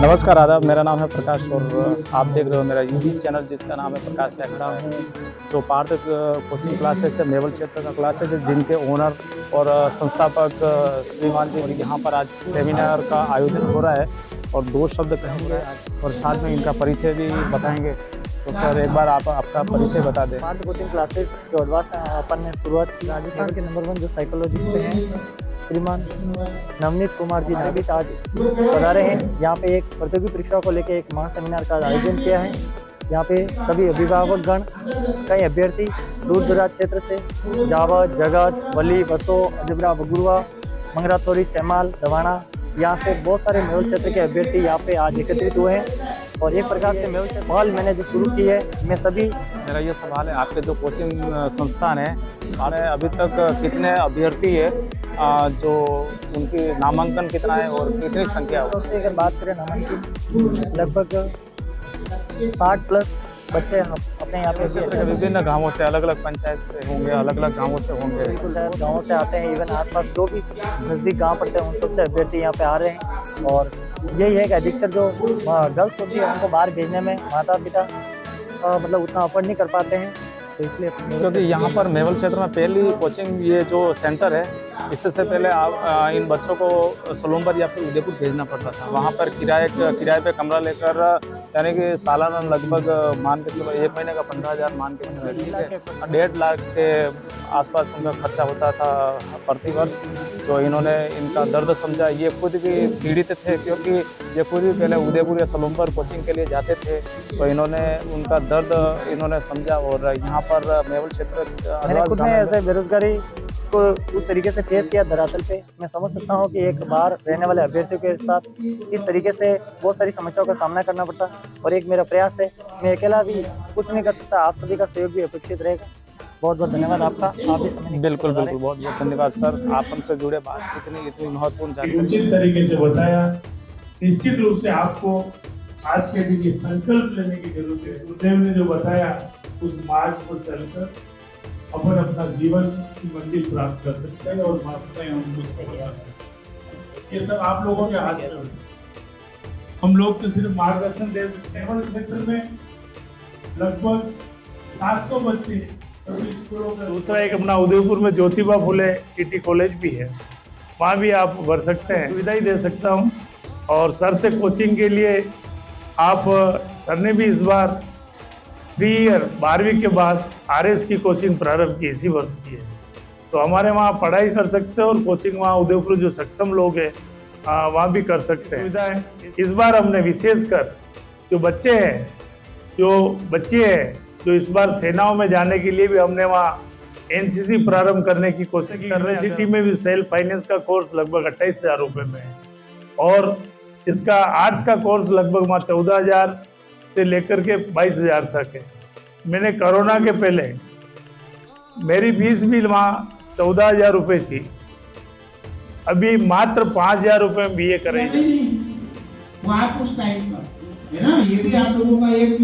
नमस्कार आदाब, मेरा नाम है प्रकाश और आप देख रहे हो मेरा यूट्यूब चैनल जिसका नाम है प्रकाश एक्सा हूँ। जो पार्थ कोचिंग क्लासेस है, मेवल क्षेत्र का क्लासेस है, जिनके ओनर और संस्थापक श्रीमान जी, और यहाँ पर आज सेमिनार का आयोजन हो रहा है और दो शब्द कहेंगे और साथ में इनका परिचय भी बताएंगे। तो सर एक बार आप आपका परिचय बता दें। पार्थ कोचिंग क्लासेस के उद्वार से अपन ने शुरुआत की। राजस्थान के नंबर 1 जो साइकोलॉजिस्ट हैं श्रीमान नवनीत कुमार जी नागिस आज पधारे हैं। यहाँ पे एक प्रतियोगी परीक्षा को लेकर एक महासेमिनार का आयोजन किया है। यहाँ पे सभी अभिभावक गण, कई अभ्यर्थी दूर दराज क्षेत्र से जावत, जगत, वली, बसो, अजबरा, बगुरुआ, मंगराथोरी, सेमाल, दवाना, यहाँ से बहुत सारे मेवल क्षेत्र के अभ्यर्थी यहाँ पे आज एकत्रित हुए हैं। और एक प्रकार से मेवल क्षेत्र पहल मैंने जो शुरू की है, मैं सभी मेरा ये सवाल है, आपके जो कोचिंग संस्थान है, हमारे अभी तक कितने अभ्यर्थी है, जो उनकी नामांकन कितना है और कितनी संख्या है? से अगर बात करें नामांकन, लगभग 60 प्लस बच्चे अपने यहाँ पे क्षेत्र के विभिन्न गांवों से, अलग अलग पंचायत से होंगे, अलग अलग गांवों से होंगे। बिल्कुल शायद गाँवों से आते हैं, इवन आसपास जो भी नज़दीक गांव पड़ते हैं उन सबसे अभ्यर्थी यहाँ पे आ रहे हैं। और यही है कि अधिकतर जो गर्ल्स होती है उनको बाहर भेजने में माता पिता मतलब उतना अफोर्ड नहीं कर पाते हैं, तो इसलिए क्योंकि यहाँ पर मेवल क्षेत्र में पहली कोचिंग ये जो सेंटर है, इससे पहले आप इन बच्चों को सोलंबर या फिर उदयपुर भेजना पड़ता था। वहाँ पर किराए पे कमरा लेकर, यानी कि सालाना लगभग मान के चलो 1 महीने का 15,000 मान के चलो, 1.5 लाख के आसपास उनका खर्चा होता था प्रति वर्ष। जो इन्होंने इनका दर्द समझा, ये खुद भी पीड़ित थे क्योंकि ये खुद भी पहले उदयपुर या सोलंबर कोचिंग के लिए जाते थे, तो इन्होंने उनका दर्द इन्होंने समझा। और यहाँ पर मेवल क्षेत्र खुद में ऐसे बेरोजगारी को उस तरीके से फेस किया धरातल पे, मैं समझ सकता हूँ कि एक बार रहने वाले अभ्यर्थियों के साथ किस तरीके से बहुत सारी समस्याओं का सामना करना पड़ता। और एक मेरा प्रयास है, मैं अकेला भी कुछ नहीं कर सकता, आप सभी का सहयोग भी अपेक्षित रहेगा। बहुत बहुत धन्यवाद आपका, आप भी समय बिल्कुल बहुत बहुत धन्यवाद सर, आप हमसे जुड़े, बात इतनी महत्वपूर्ण जानकारी उचित तरीके से बताया। निश्चित रूप से आपको आज के दिन ये संकल्प लेने की जरूरत है। गुरुदेव ने जो बताया उस मार्ग पर चलकर अपन अपना जीवन की मंजिल प्राप्त कर सकते हैं और वास्तव हम उसको बता सकते हैं। ये सब आप लोगों के हाथ में, हम लोग तो सिर्फ मार्गदर्शन दे सकते हैं। क्षेत्र में लगभग 700 बच्चे स्कूलों में। दूसरा एक अपना उदयपुर में ज्योतिबा फुले टीटी कॉलेज भी है, वहाँ भी आप भर सकते हैं, सुविधा ही दे सकता हूँ। और सर से कोचिंग के लिए आप, सर ने भी इस बार 3 ईयर 12वीं के बाद RS की कोचिंग प्रारंभ की, इसी वर्ष की है। तो हमारे वहाँ पढ़ाई कर सकते हैं और कोचिंग वहाँ उदयपुर जो सक्षम लोग हैं वहाँ भी कर सकते हैं, सुविधा है। इस बार हमने विशेषकर जो बच्चे हैं, जो इस बार सेनाओं में जाने के लिए भी हमने वहाँ NCC प्रारंभ करने की कोशिश कर रहे हैं। सिटी में भी सेल्फ फाइनेंस का कोर्स लगभग 28,000 रुपये में है और इसका आर्ट्स का कोर्स लगभग वहाँ 14,000 से लेकर के 22,000 तक है। मैंने कोरोना के पहले मेरी फीस भी वहाँ 14,000 रुपये थी, अभी मात्र 5,000 रुपये में BA करेंगे। वो आप उस टाइम का है ना, ये भी आप लोगों का एक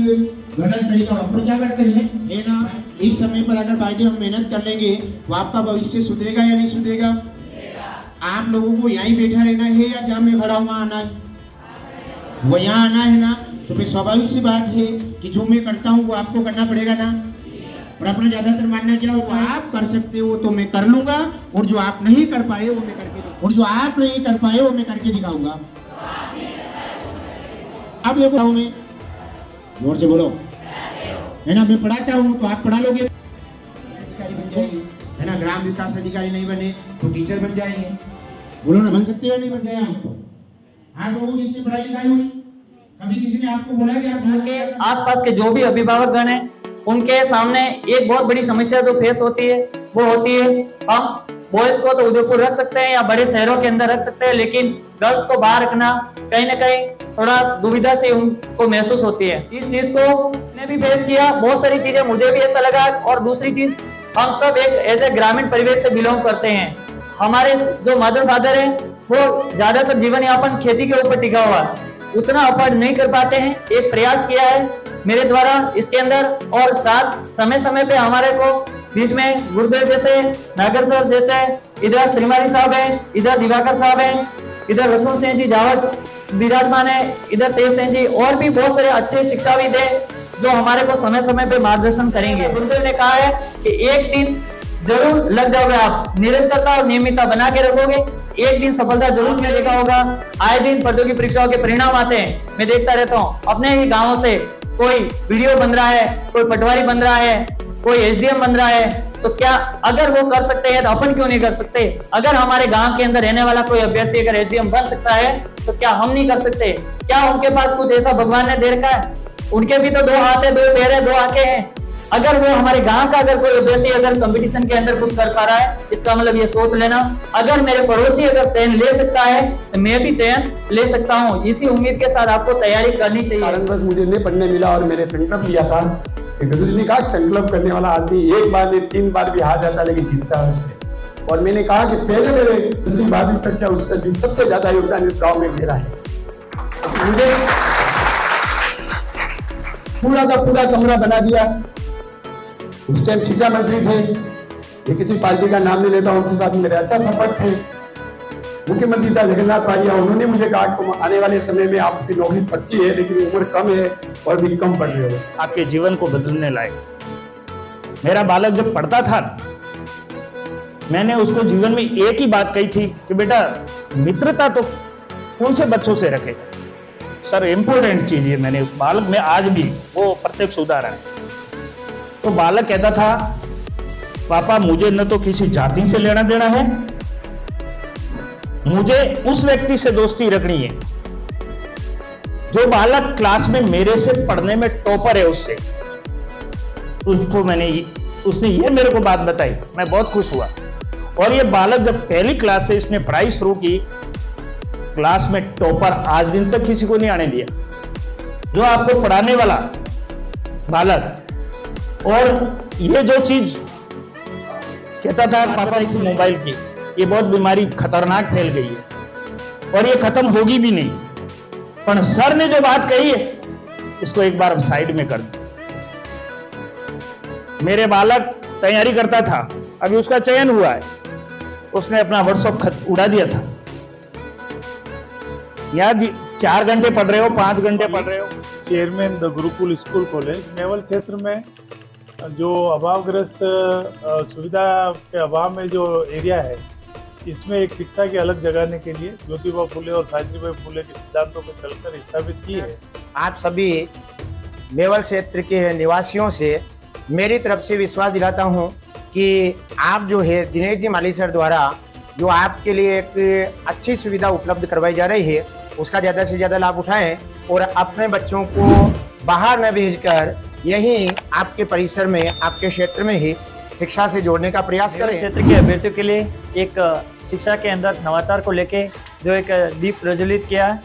गलत तरीका। अपन क्या करते हैं है ना, इस समय पर अगर भाई हम मेहनत कर लेंगे तो आपका भविष्य सुधरेगा या नहीं सुधरेगा? आप लोगों को यहीं बैठा रहना है या जहाँ मैं खड़ा हूँ वहाँ आना है? वो यहाँ आना है ना, तो फिर स्वाभाविक सी बात है कि जो मैं करता हूँ वो आपको करना पड़ेगा ना। और अपना ज्यादातर मानना क्या होता है, आप कर सकते हो तो मैं कर लूंगा, और जो आप नहीं कर पाए वो मैं करके दिखाऊंगा, और जो आप नहीं कर पाए वो मैं करके दिखाऊंगा। अब देखो मैं जोर से बोलो है ना, मैं पढ़ाता हूँ तो आप पढ़ा लोगे, अधिकारी बन जाएंगे है ना। ग्राम विकास अधिकारी नहीं बने तो टीचर बन जाएंगे, बोलो ना, बन सकते हो नहीं बन जाए आप लोगों की इतनी पढ़ाई लिखाई हुई, कभी किसी ने आपको बोला कि आप के आसपास के जो भी अभिभावक गण हैं उनके सामने एक बहुत बड़ी समस्या जो फेस होती है वो होती है, हम बॉयज को तो उदयपुर रख सकते हैं या बड़े शहरों के अंदर रख सकते हैं, लेकिन गर्ल्स को बाहर रखना कहीं ना कहीं थोड़ा दुविधा से उनको महसूस होती है। इस चीज को मैंने भी फेस किया, बहुत सारी चीजें मुझे भी ऐसा लगा। और दूसरी चीज, हम सब एक एज ए ग्रामीण परिवेश से बिलोंग करते हैं, हमारे जो मदर फादर है वो ज्यादातर जीवन यापन खेती के ऊपर टिका हुआ, उतना अफोर्ड नहीं कर पाते हैं। एक प्रयास किया है मेरे द्वारा इसके अंदर, और साथ समय समय पे हमारे को बीच में गुरुदेव जैसे, नागर सर जैसे, इधर श्रीमाली साहब हैं, इधर दिवाकर साहब हैं, इधर लक्ष्मण सिंह जी जावत, विराजमान है, इधर तेज सेन जी, और भी बहुत सारे अच्छे शिक्षाविद हैं जो हमारे को समय समय पे मार्गदर्शन करेंगे। गुरुदेव ने कहा है कि एक दिन जरूर लग जाओगे, आप निरंतरता और नियमितता बना के रखोगे, एक दिन सफलता जरूर मिलेगा होगा। आए दिन प्रतियोगी परीक्षाओं के परिणाम आते हैं, मैं देखता रहता हूँ अपने ही गाँव से कोई वीडियो बन रहा है, कोई पटवारी बन रहा है, कोई एसडीएम बन रहा है, तो क्या अगर वो कर सकते हैं तो अपन क्यों नहीं कर सकते? अगर हमारे गांव के अंदर रहने वाला कोई अभ्यर्थी अगर एसडीएम बन सकता है तो क्या हम नहीं कर सकते? क्या उनके पास कुछ ऐसा भगवान ने दे रखा है? उनके भी तो 2 हाथ है, 2 पैर है, 2 आंखें हैं। अगर वो हमारे गांव का अगर कोई अभ्यर्थी अगर कंपटीशन के अंदर कुछ कर पा रहा है, इसका मतलब ये सोच लेना, अगर मेरे पड़ोसी अगर चयन ले सकता है तो मैं भी चयन ले सकता हूँ। इसी उम्मीद के साथ आपको तैयारी करनी चाहिए। कारणवश मुझे नहीं पढ़ने मिला और मैंने संकल्प लिया था कि गुरु जी ने कहा संकल्प करने वाला आदमी एक बार नहीं 3 बार भी हार जाता लेकिन जीतता है उससे। और मैंने कहा कि पहले मेरे 10वीं तक क्या उसका सबसे ज्यादा योगदान इस गाँव में मेरा है। मुझे पूरा का पूरा कमरा बना दिया। उस टाइम शिक्षा मंत्री थे, ये किसी पार्टी का नाम नहीं लेता, उनके साथ मेरे अच्छा संपर्क थे। मुख्यमंत्री था जगन्नाथ भाइया, उन्होंने मुझे कहा कि आने वाले समय में आपकी नौकरी पक्की है लेकिन उम्र कम है और भी कम पढ़ रहे हो। आपके जीवन को बदलने लायक। मेरा बालक जब पढ़ता था मैंने उसको जीवन में एक ही बात कही थी कि बेटा मित्रता तो कौन से बच्चों से रखे सर, इंपॉर्टेंट चीज है। मैंने बालक में आज भी वो प्रत्यक्ष उदाहरण है। तो बालक कहता था पापा मुझे न तो किसी जाति से लेना देना है, मुझे उस व्यक्ति से दोस्ती रखनी है जो बालक क्लास में मेरे से पढ़ने में टॉपर है उससे। उसने ये मेरे को बात बताई, मैं बहुत खुश हुआ। और ये बालक जब पहली क्लास से इसने पढ़ाई शुरू की, क्लास में टॉपर आज दिन तक किसी को नहीं आने दिया। जो आपको पढ़ाने वाला बालक, और ये जो चीज कहता था पापा की मोबाइल की, ये बहुत बीमारी खतरनाक फैल गई है और ये खत्म होगी भी नहीं। पर सर ने जो बात कही है इसको एक बार साइड में कर दो। मेरे बालक तैयारी करता था, अभी उसका चयन हुआ है, उसने अपना व्हाट्सएप खत उड़ा दिया था। यार जी 4 घंटे पढ़ रहे हो, 5 घंटे पढ़ रहे हो। Chairman the Gurukul school college naval क्षेत्र में जो अभावग्रस्त सुविधा के अभाव में जो एरिया है, इसमें एक शिक्षा की अलग जगाने के लिए ज्योतिबा फुले और सावित्रीबाई फुले के सिद्धांतों पर चलकर स्थापित की है। आप सभी नेवल क्षेत्र के निवासियों से मेरी तरफ से विश्वास दिलाता हूं कि आप जो है दिनेश जी माली सर द्वारा जो आपके लिए एक अच्छी सुविधा उपलब्ध करवाई जा रही है, उसका ज़्यादा से ज़्यादा लाभ उठाएं और अपने बच्चों को बाहर न भेजकर यहीं आपके परिसर में, आपके क्षेत्र में ही शिक्षा से जोड़ने का प्रयास करें। क्षेत्र के अभ्यर्थियों के लिए एक शिक्षा के अंदर नवाचार को लेके जो एक दीप प्रज्वलित किया है,